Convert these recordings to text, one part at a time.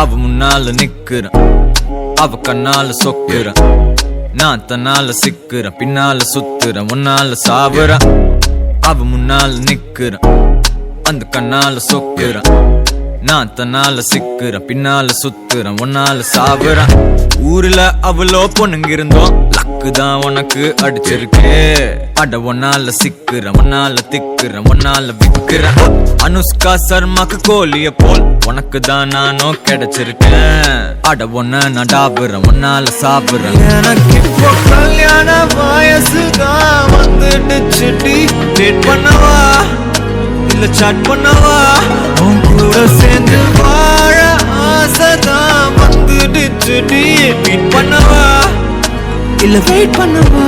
அவ முன்னால நிக்கிறேன், அவ கண்ணால சொக்குறேன். நான் தன்னால சிக்கிறேன், பின்னால சுத்துறேன், முன்னால சாவுறேன். அவ முன்னால நிக்கிறேன், அந்த கண்ணால சொக்குறேன். நான் தன்னால சிக்கிறேன், பின்னால சுத்துறேன், ஒன்னால சாவுறேன். ஊர்ல அவ்வளோ பொண்ணுங்க இருந்தோம், லக்கு தான் உனக்கு அடிச்சிருக்கு. அட ஒன்னால சிக்கிறேன், ஒன்னால திக்கிறேன், ஒன்னால விக்கிறேன். அனுஷ்கா சர்மாக்கு கோழிய போல் உனக்கு தான் நானும் கிடைச்சிருக்கேன். அட ஒன்ன நான் டாபுறேன், ஒன்னால சாப்பிடுறேன். எனக்கு இப்போ கல்யாண வயசுதான் வந்துடுச்சுடி. டேட் பண்ணவா இல்ல சாட் பண்ணவா, உன் கூட சேர்ந்து வாழ ஆசைதான் வந்துடுச்சுடி. மீட் பண்ணவா இல்ல வெயிட் பண்ணவா.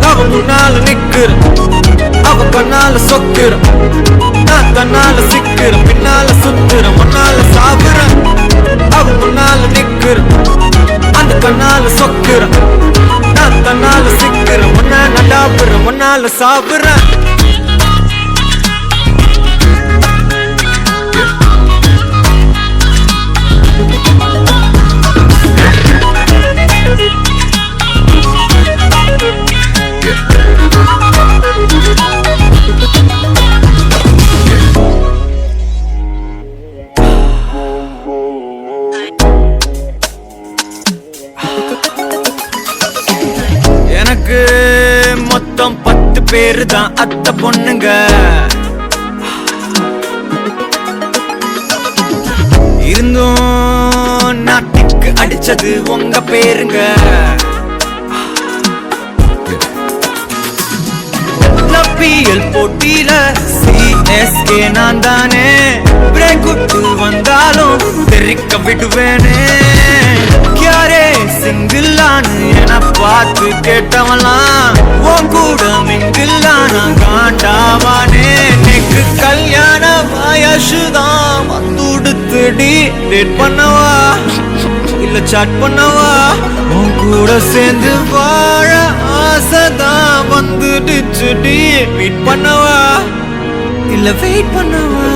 அவ முன்னால நிக்கிறேன், அவ கண்ணால சொக்குறேன். நான் தன்னால சிக்கிறேன், பின்னால சுத்துறேன், முன்னால சாப்பிடுறேன். அவ முன்னால நிக்கிறேன், அந்த கண்ணால சொக்குறேன். நான் தன்னால சிக்கிறேன், முன்ன நடாப்புறேன், முன்னால சாப்பிடுறேன். எனக்கு மொத்தம் 10 பேரு தான் அத்தை பொண்ணுங்க. இருந்தும் நாட்டுக்கு அடிச்சது உங்க பேருங்க. பிஎல் போட்டியில CSK நான் தானே. பிரேக் விட்டு வந்தாலும் தெரிக்க விடுவேனே. யாரே சிங்கிளான்னு என பார்த்து கேட்டவலாம் உன் கூட மிங்கில்லான காண்டாவானே. நெக்கு கல்யாண வயசுதான் வந்துடுத்துடி. டேட் பண்ணவா இல்ல சாட் பண்ணவா, உன் கூட சேர்ந்து வாழ ஆசைதான் வந்துடுச்சுடி. மீட் பண்ணவா இல்ல வெயிட் பண்ணவா.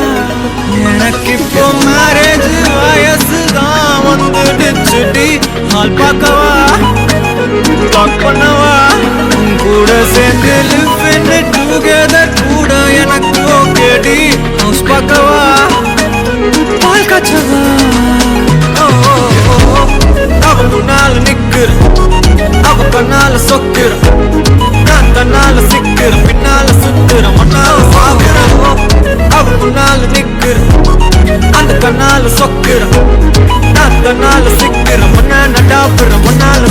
எனக்கு இப்போ மேரேஜ் வயசுதான் வந்துடுச்சுடி. ஹால் பார்க்கவா டாக் பண்ணவா, உன் கூட சேர்ந்து லிவ் இன் டுகெதர் கூட எனக்கு ஓகேடி. ஹவுஸ் பார்க்கவா பால் காய்ச்சவா. அவ முன்னால நிக்கிறேன், அவ கண்ணால சொக்குறேன். நான் தன்னால சிக்கிறேன், பின்னால சுத்துறேன், முன்னால சாகுறேன். அவ முன்னால நிக்கிறேன், அந்த கண்ணால சொக்குறேன். நான் தன்னால சிக்கிறேன், முன்ன நடாப்புறேன், முன்னால